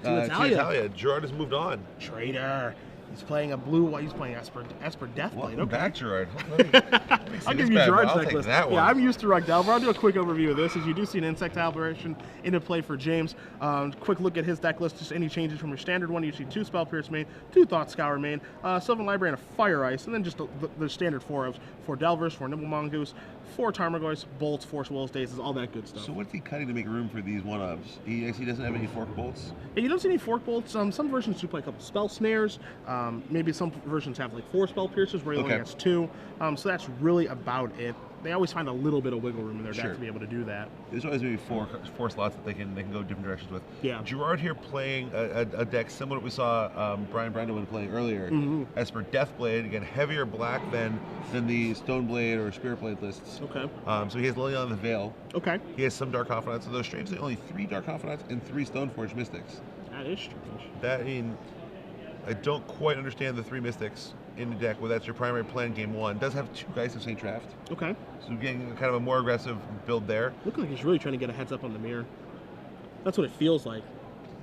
Italia. Gerard has moved on. Traitor. He's playing a blue. He's playing Esper Deathblade. Welcome back, Gerard. I'll give you Gerard's deck list. That one. Yeah, I'm used to Rug Delver. I'll do a quick overview of this. As you do see an Insect Aberration into play for James. Quick look at his deck list. Just any changes from your standard one. You see 2 Spell Pierce main, 2 Thought Scour main, Sylvan Library, and a Fire Ice, and then just the standard 4 of 4 Delvers, 4 Nimble Mongoose, 4 Tarmogoyfs, Bolts, Force Wills, Dazes, all that good stuff. So what's he cutting to make room for these one-ups? He actually doesn't have any Fork Bolts? Yeah, you don't see any Fork Bolts. Some versions do play a couple Spell Snares. Maybe some versions have like 4 Spell Pierces where he only has 2. So that's really about it. They always find a little bit of wiggle room in their deck to be able to do that. There's always maybe four slots that they can go different directions with. Yeah. Gerard here playing a deck similar to what we saw Brian Brandywin playing earlier. As for Deathblade, again, heavier black than the Stoneblade or Spiritblade lists. Okay. So he has Liliana the Veil. Okay. He has some Dark Confidants. So those strangely only 3 Dark Confidants and 3 Stoneforge Mystics. That is strange. That, I don't quite understand the 3 Mystics in the deck, where that's your primary play in game 1. Does have 2 Geist of St. Traft. Okay. So getting kind of a more aggressive build there. Looks like he's really trying to get a heads up on the mirror. That's what it feels like.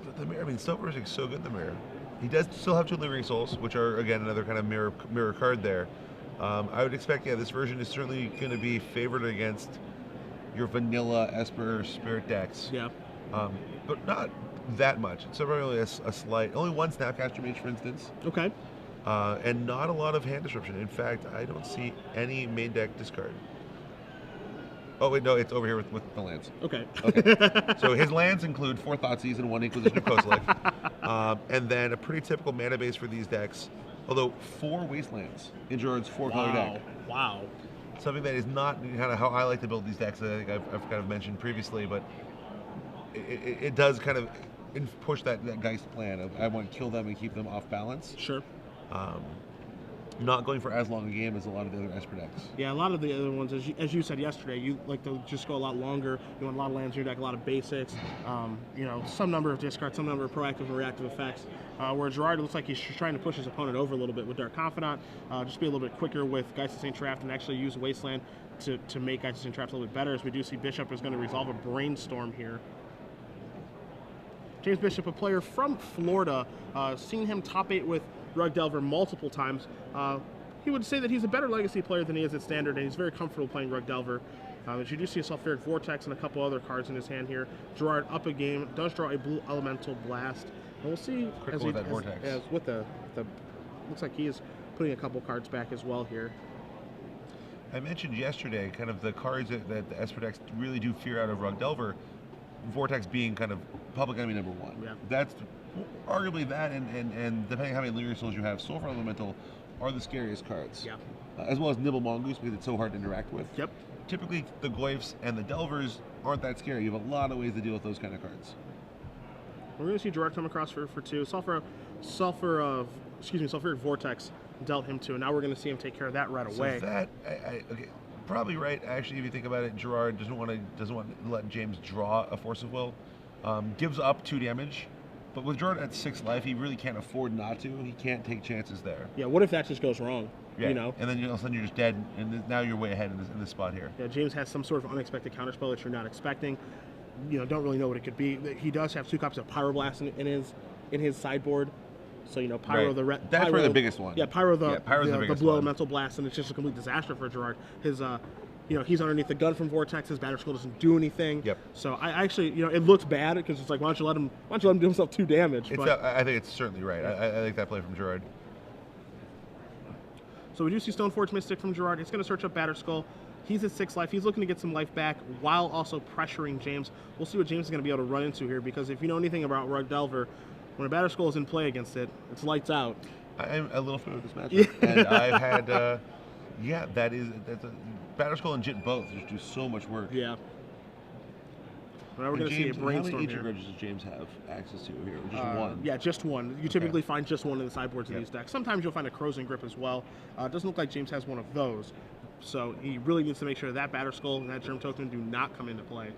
But the mirror, Stoneforge is so good, the mirror. He does still have 2 Lingering Souls, which are, again, another kind of mirror card there. I would expect, this version is certainly going to be favored against your vanilla Esper Spirit decks. Yeah. But not that much. It's really a slight, only 1 Snapcaster Mage, for instance. Okay. And not a lot of hand disruption. In fact, I don't see any main deck discard. Oh, wait, no, it's over here with the lands. Okay. So his lands include 4 Thoughtseize and 1 Inquisition of Kozilek. And then a pretty typical mana base for these decks, although 4 Wastelands in Gerard's 4-color deck. Wow. Something that is not kind of how I like to build these decks, that I think I've kind of mentioned previously, but it does kind of push that Geist plan of I want to kill them and keep them off balance. Sure. Not going for as long a game as a lot of the other Esper decks. Yeah, a lot of the other ones, as you said yesterday, you like to just go a lot longer. You want a lot of lands in your deck, a lot of basics. Some number of discards, some number of proactive and reactive effects. Where Gerard looks like he's trying to push his opponent over a little bit with Dark Confidant, just be a little bit quicker with Geist of St. Traft and actually use Wasteland to make Geist of St. Traft a little bit better. As we do see Bishop is going to resolve a Brainstorm here. James Bishop, a player from Florida, seen him top 8 with Rug Delver multiple times. He would say that he's a better Legacy player than he is at Standard, and he's very comfortable playing Rug Delver. As you do see a Sulfuric Vortex and a couple other cards in his hand here. Gerard up a game, does draw a Blue Elemental Blast. And we'll see as with the looks like he is putting a couple cards back as well here. I mentioned yesterday kind of the cards that the Esper decks really do fear out of Rug Delver. Vortex being kind of public enemy number 1. Yeah. That's arguably that, and depending on how many Lingering Souls you have, Sulfur Elemental are the scariest cards. Yeah. As well as Nimble Mongoose, because it's so hard to interact with. Yep. Typically, the Goyfs and the Delvers aren't that scary. You have a lot of ways to deal with those kind of cards. We're going to see Gerard come across for 2. Sulfuric Vortex dealt him 2, and now we're going to see him take care of that right away. So that, okay, probably right. Actually, if you think about it, Gerard doesn't want to let James draw a Force of Will. Gives up 2 damage, but with Gerard at 6 life, he really can't afford not to. He can't take chances there. Yeah. What if that just goes wrong? Yeah. You know. And then all of a sudden you're just dead, and now you're way ahead in this spot here. Yeah. James has some sort of unexpected counterspell that you're not expecting. Don't really know what it could be. He does have 2 copies of Pyroblast in his sideboard. So Pyro right. That's probably the biggest one. Yeah, Pyro's the Blue one. Elemental Blast, and it's just a complete disaster for Gerard. His he's underneath the gun from Vortex. His Batter Skull doesn't do anything. Yep. So I actually, it looks bad because it's like, why don't you let him do himself 2 damage? I think it's certainly right. I like that play from Gerard. So we do see Stoneforge Mystic from Gerard. It's going to search up Batter Skull. He's at 6 life. He's looking to get some life back while also pressuring James. We'll see what James is going to be able to run into here, because if you know anything about Rug Delver, when a Batter Skull is in play against it, it's lights out. I'm a little familiar with this matchup, and I've had, that's a Batter Skull and Jit both just do so much work. Yeah. Now we're going to see a Brainstorm how many here. Ancient Grudges does James have access to here? Just 1? Yeah, just 1. You typically find just 1 in the sideboards of these decks. Sometimes you'll find a Crow's Grip as well. It doesn't look like James has one of those. So he really needs to make sure that Batter Skull and that Germ Token do not come into play.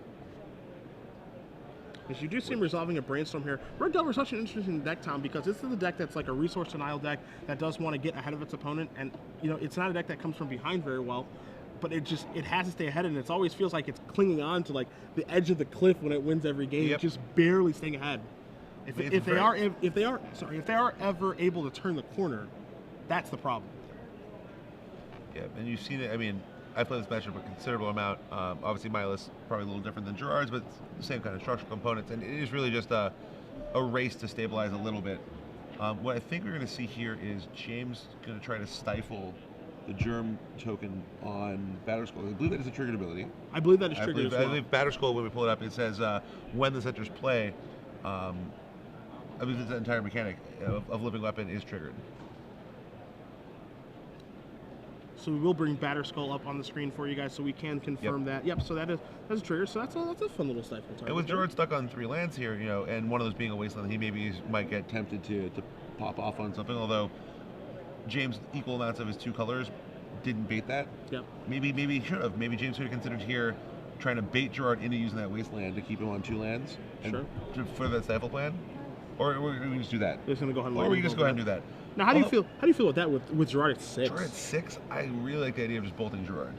As you do see him resolving a Brainstorm here. Red Delver is such an interesting deck, Tom, because this is a deck that's like a resource denial deck that does want to get ahead of its opponent. And, it's not a deck that comes from behind very well, but it has to stay ahead, and it always feels like it's clinging on to like the edge of the cliff when it wins every game, just barely staying ahead. If they are ever able to turn the corner, that's the problem. Yeah, and you've seen it. I mean, I played this matchup a considerable amount. Obviously, my list probably a little different than Gerard's, but it's the same kind of structural components, and it is really just a race to stabilize a little bit. What I think we're going to see here is James going to try to stifle the germ token on Batter Skull. I believe that is a triggered ability. I believe that is triggered as well. I believe Batter Skull, when we pull it up, it says when the centers play, I believe the entire mechanic of Living Weapon is triggered. So we will bring Batter Skull up on the screen for you guys, so we can confirm that. Yep. So that's a trigger. So that's a fun little stifle target. And with Gerard stuck on 3 lands here, and one of those being a wasteland, he maybe might get tempted to pop off on something. Although James, equal amounts of his 2 colors, didn't bait that. Yep. Maybe he should have. Maybe James could have considered here trying to bait Gerard into using that wasteland to keep him on 2 lands. Sure. For that stifle plan, or we can just do that. Just gonna go ahead and or we can just go ahead and do that. Now, how do you feel? How do you feel with that with Gerard at 6? Gerard at 6, I really like the idea of just bolting Gerard.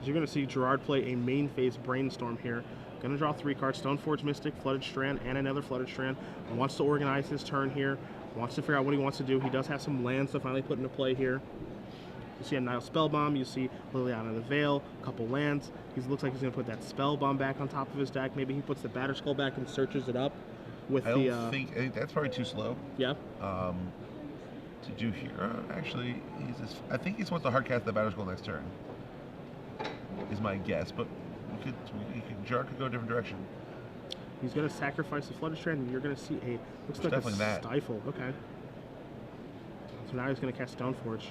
You're going to see Gerard play a main phase Brainstorm here. Going to draw 3 cards: Stoneforge Mystic, Flooded Strand, and another Flooded Strand. Wants to organize his turn here. Wants to figure out what he wants to do. He does have some lands to finally put into play here. You see a Nile Spellbomb. You see Liliana the Veil, a couple lands. He looks like he's going to put that Spellbomb back on top of his deck. Maybe he puts the Batter Skull back and searches it up with I think that's probably too slow. Yeah. To do here. Actually, I think he's supposed to hardcast the Batter Skull next turn. Is my guess, but Gerard could go a different direction. He's going to sacrifice the Flooded Strand, and you're going to see looks like a stifle. Okay. So now he's going to cast Stoneforge.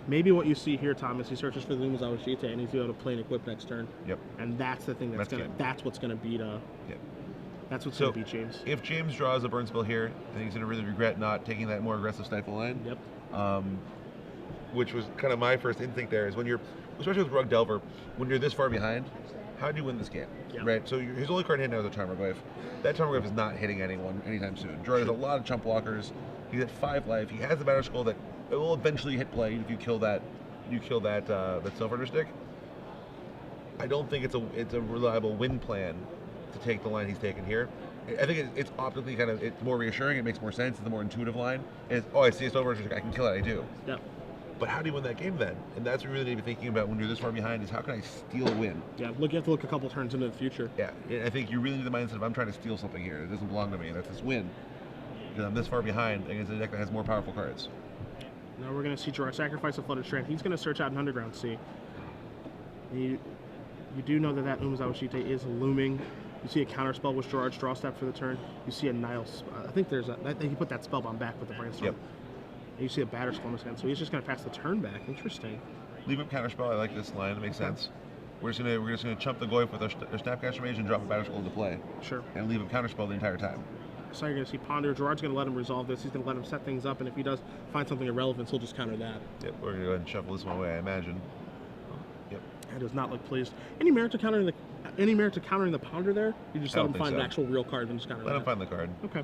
Maybe what you see here, Thomas, he searches for the Luma's Awashita, and he's able to play and equip next turn. Yep. And that's the thing that's what's going to beat. Yep. That's what's going to beat James. If James draws a burn spell here, I think he's going to really regret not taking that more aggressive stifle line. Yep. Which was kind of my first instinct there, is when you're, especially with Rug Delver, when you're this far behind, how do you win this game? Yep. Right? So his only card in hand now is a Tarmogoyf. That Tarmogoyf is not hitting anyone anytime soon. Gerard has a lot of chump blockers. He's at 5 life. He has the Batter Skull that will eventually hit play if you kill that Silver Stick. I don't think it's a reliable win plan to take the line he's taken here. I think it's optically it's more reassuring. It makes more sense. It's the more intuitive line. And I see a Silver Stick. I can kill it. I do. Yeah. But how do you win that game then? And that's what you really need to be thinking about when you're this far behind, is how can I steal a win? Yeah, you have to look a couple turns into the future. Yeah, I think you really need the mindset of I'm trying to steal something here. It doesn't belong to me. That's this win. Because I'm this far behind against a deck that has more powerful cards. Now we're going to see Gerard sacrifice a Flooded Strand. He's going to search out an Underground Sea. You do know that Uma's Awashita is looming. You see a counterspell with Gerard's draw step for the turn. You see a Nile. I think he put that Spellbomb back with the Brainstorm. Yep. And you see a Batter Skull in his hand, so he's just going to pass the turn back. Interesting. Leave up counterspell. I like this line. It makes sense. We're just gonna chump the Goyf with our Snapcaster Mage and drop a Batter Skull into play. Sure. And leave him counterspell the entire time. So you're going to see Ponder. Gerard's going to let him resolve this. He's going to let him set things up, and if he does find something irrelevant, he'll just counter that. Yep. We're gonna go ahead and shuffle this one away, I imagine. Yep. That does not look pleased. Any merit to countering the Ponder there? You just let him find an actual real card and just counter Let him find the card. Okay.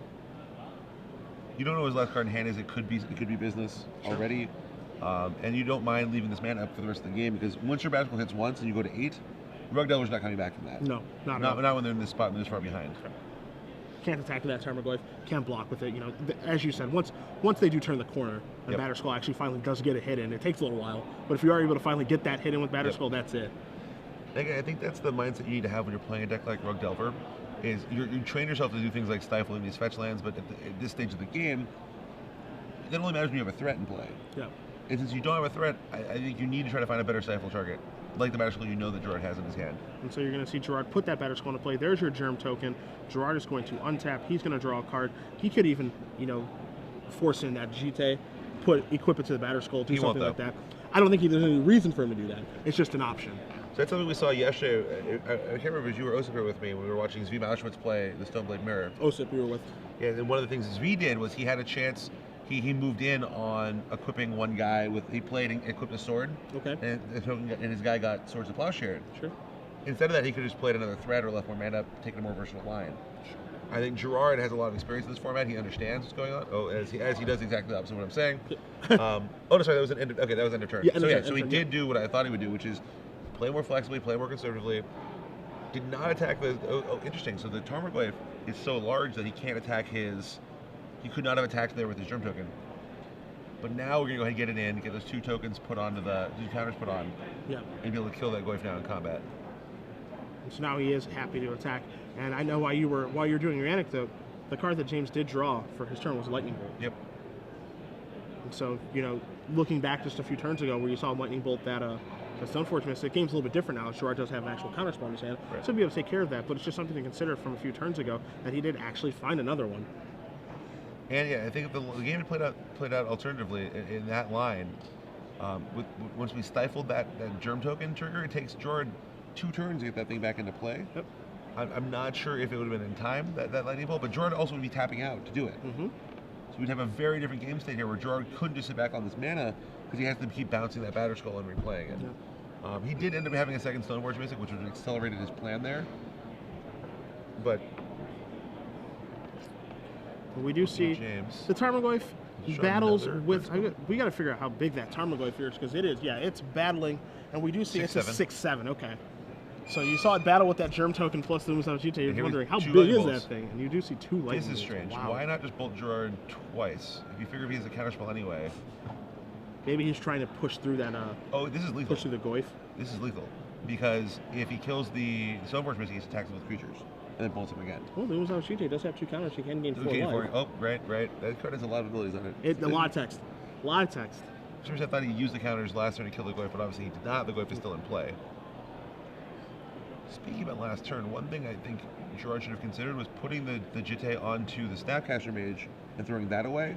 You don't know what his last card in hand is. It could be business already, and you don't mind leaving this mana up for the rest of the game, because once your Batter Skull hits once and you go to 8, Rug Delver's not coming back from that. No, not when they're in this spot and this far behind. Okay. Can't attack with that Tarmogoyf. Can't block with it. As you said, once they do turn the corner, and Batter Skull actually finally does get a hit in. It takes a little while, but if you are able to finally get that hit in with Batter Skull, that's it. I think that's the mindset you need to have when you're playing a deck like Rug Delver. Is you train yourself to do things like stifling these fetch lands, but at this stage of the game, it only matters when you have a threat in play. Yeah. And since you don't have a threat, I think you need to try to find a better stifle target, like the Batter Skull that Gerard has in his hand. And so you're going to see Gerard put that Batter Skull into play. There's your Germ token. Gerard is going to untap. He's going to draw a card. He could even, force in that Jite, equip it to the Batter Skull, do something like that. I don't think there's any reason for him to do that. It's just an option. So that's something we saw yesterday. I can't remember if you or Osip were with me when we were watching Zvi Malashwitz play the Stoneblade Mirror. Osip, we were with. Yeah, and one of the things Zvi did was he had a chance. He moved in on equipping one guy he played and equipped a sword. Okay. And his guy got Swords of Plowshare. Sure. Instead of that, he could have just played another threat or left more mana, taken a more versatile line. I think Gerard has a lot of experience in this format. He understands what's going on. Oh, as he does exactly the opposite of what I'm saying. No, sorry, that was end of turn. Yeah, So he did do what I thought he would do, which is play more flexibly, play more conservatively, did not attack the. Interesting. So the Tarmogoyf is so large that he can't attack his. He could not have attacked there with his germ token. But now we're gonna go ahead and get it in, get those 2 tokens put onto the 2 counters put on, Yeah. and be able to kill that Goyf now in combat. So now he is happy to attack. And I know while you're doing your anecdote, the card that James did draw for his turn was Lightning Bolt. Yep. And so, looking back just a few turns ago where you saw Lightning Bolt that Stoneforge missed, the game's a little bit different now. Gerard does have an actual counter spell in his hand, Right. so he'll be able to take care of that. But it's just something to consider from a few turns ago that he did actually find another one. And yeah, I think if the game had played out alternatively in that line, once we stifled that germ token trigger, it takes Gerard 2 turns to get that thing back into play. Yep. I'm not sure if it would have been in time, that lightning bolt, but Gerard also would be tapping out to do it. Mm-hmm. So we'd have a very different game state here where Gerard couldn't just sit back on this mana because he has to keep bouncing that Batter Skull and replaying it. Yeah. He did end up having a second Stoneforge Mystic, which would have accelerated his plan there. But we do see James. the Tarmogoyf Show battles another with. critical. We got to figure out how big that Tarmogoyf is because it is. Yeah, it's battling, and we do see it's a 6'7". 6'7". Okay. So you saw it battle with that germ token plus the Musashite. You're here wondering with how 2 big is lightning that bolts. thing, and you do see 2 lightning This is bolts. strange. Wow. Why not just bolt Gerard twice? If you figure if he has a counterspell anyway. Maybe he's trying to push through that. Oh, this is lethal. Push through the Goyf. This is lethal. Because if he kills the Stoneforge Mystic, he attacks with creatures. And then bolts him again. Well, the Musashite does have 2 counters. He can gain 4 Okay, life. oh, right. That card has a lot of abilities on it. A lot of text. A lot of text. For some reason, I thought he used the counters last turn to kill the Goyf, but obviously he did not. The Goyf is still in play. Speaking about last turn, one thing I think Gerard should have considered was putting the Jitte onto the Snapcaster Mage and throwing that away,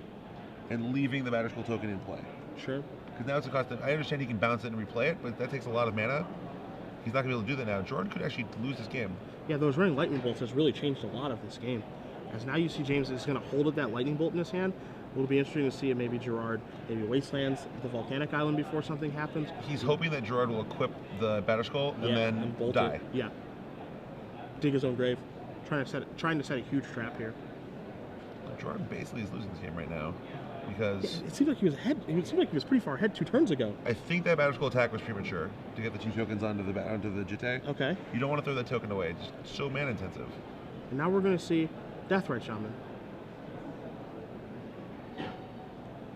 and leaving the Batterskull token in play. Sure. Because now it's a cost of, I understand he can bounce it and replay it, but that takes a lot of mana. He's not going to be able to do that now. Gerard could actually lose this game. Yeah, those running lightning bolts has really changed a lot of this game. As now you see James is going to hold it that lightning bolt in his hand. It'll be interesting to see if maybe Gerard maybe wastelands the volcanic island before something happens. He's hoping that Gerard will equip the Batterskull and then bolt die. it. Yeah. Dig his own grave. Trying to set a huge trap here. Gerard basically is losing this game right now because It seemed like he was ahead. It seemed like he was pretty far ahead 2 turns ago. I think that Batterskull attack was premature to get the 2 tokens onto the Jitte. Okay. You don't want to throw that token away. It's just so mana intensive. And now we're going to see Deathrite Shaman.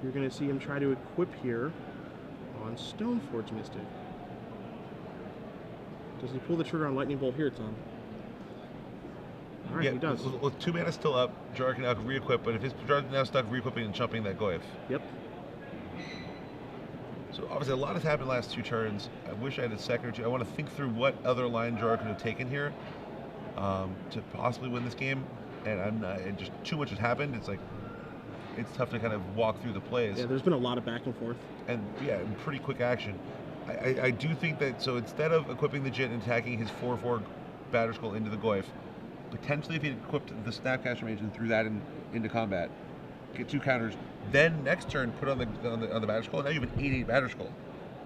You're going to see him try to equip here on Stoneforge Mystic. Does he pull the trigger on Lightning Bolt here, Tom? All right, Yeah, he does. with 2 mana still up, Gerard can now re-equip, but if his Gerard's now stuck re-equipping and chumping that Goyf. Yep. So obviously a lot has happened last 2 turns. I wish I had a second or 2. I want to think through what other line Gerard could have taken here to possibly win this game. And I'm not, and just too much has happened. It's like, it's tough to kind of walk through the plays. Yeah, there's been a lot of back and forth. And yeah, in pretty quick action. I do think that, so instead of equipping the Jit and attacking his 4/4 Batterskull into the Goyf, potentially if he equipped the Snapcaster Mage and threw that into combat, get 2 counters, then next turn put on the Batterskull, and now you have an 8/8 Batterskull.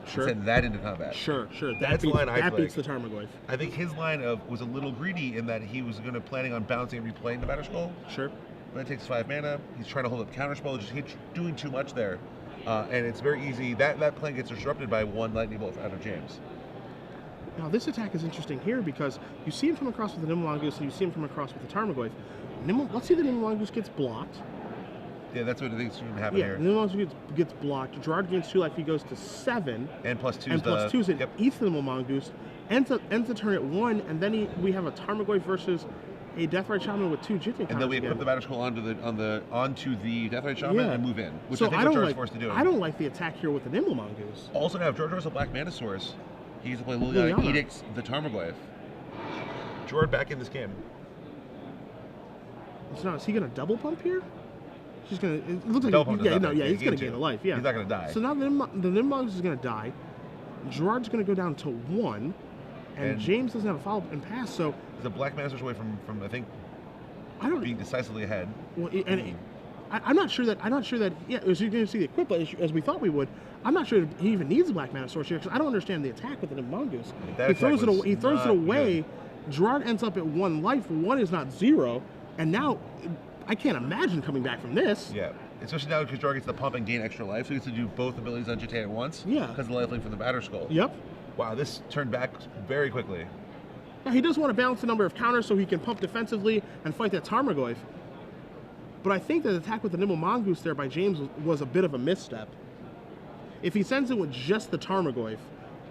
Sure. Send that into combat. Sure. That's the line I that play. beats the Tarmogoyf. I think his line was a little greedy in that he was planning on bouncing and replaying the Batterskull. Sure. But it takes 5 mana. He's trying to hold up counterspell. He's doing too much there. And it's very easy. That plan gets disrupted by 1 lightning bolt out of James. Now this attack is interesting here because you see him come across with the Nimble Mongoose and you see him come across with the Tarmogoyf. Let's see the Nimble Mongoose gets blocked. Yeah, that's what I think is going to happen Yeah, here. the Nimble Mongoose gets blocked. Gerard gains 2 life. He goes to 7. And plus 2 and plus 2 is it yep. eats the Nimble Mongoose. Ends the turn at 1, and then we have a Tarmogoyf versus a Deathrite Shaman with 2 Jitte counters. And then we again. equip the Batterskull onto the Deathrite Shaman Yeah. and move in, which So I think what George's forced to do. I don't like the attack here with the Nimble Mongoose. Also, now if George has a Black Mana Source, he gets to play Liliana Liliana. Edicts the Tarmogoyf. Gerard back in this game. So now, is he going to double pump here? She's going to. It looks like Double pump does he's nothing. going to Gain gain 2. a life. Yeah, He's not going to die. So now the Nimble Mongoose is going to die. Gerard's going to go down to 1, and James doesn't have a follow up and pass. So He's a Black Mana Source away from I think I don't. being decisively ahead. Well, I'm not sure that. Yeah, as you're going to see the equip, but as we thought we would, I'm not sure he even needs a Black Mana Source here because I don't understand the attack with the Nimble Mongoose. That He throws attack was it not away. good. Gerard ends up at 1 life. 1 is not 0, and now I can't imagine coming back from this. Yeah, especially now because Gerard gets the pump and gain extra life, so he gets to do both abilities on Jitte at once. Yeah. Because of the lifelink from the Batterskull. Yep. Wow, this turned back very quickly. Now, he does want to balance the number of counters so he can pump defensively and fight that Tarmogoyf. But I think that the attack with the Nimble Mongoose there by James was a bit of a misstep. If he sends it with just the Tarmogoyf,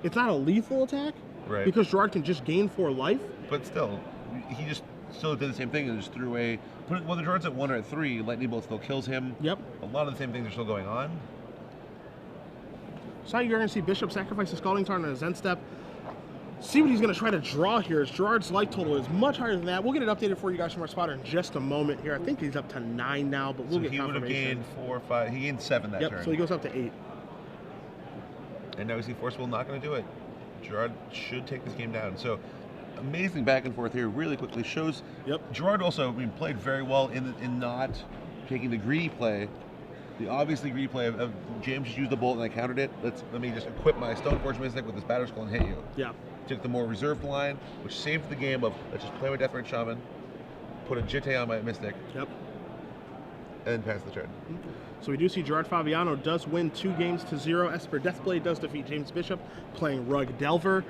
it's not a lethal attack, Right. because Gerard can just gain 4 life. But still, he just still did the same thing and just threw away. When the Gerard's at 1 or at 3, Lightning Bolt still kills him. Yep. A lot of the same things are still going on. So you're going to see Bishop sacrifice the Scalding Tarn on his end step. See what he's going to try to draw here. As Gerard's life total is much higher than that. We'll get it updated for you guys from our spotter in just a moment here. I think he's up to 9 now, but we'll So get he would have confirmation. gained 4 or 5. He gained 7 that Yep, turn. so he goes up to 8. And now we see Force Will not going to do it. Gerard should take this game down. So amazing back and forth here. Really quickly shows. Yep. Gerard also, played very well in not taking the greedy play. The obviously greedy play of James just used the bolt and I countered it. Let me just equip my Stoneforge Mystic with this Batter Skull and hit you. Yeah. Took the more reserved line, which saved the game of let's just play my Death Ring Shaman, put a Jitte on my Mystic, Yep. and pass the turn. So we do see Gerard Fabiano does win 2 games to 0. Esper Deathblade does defeat James Bishop, playing Rug Delver.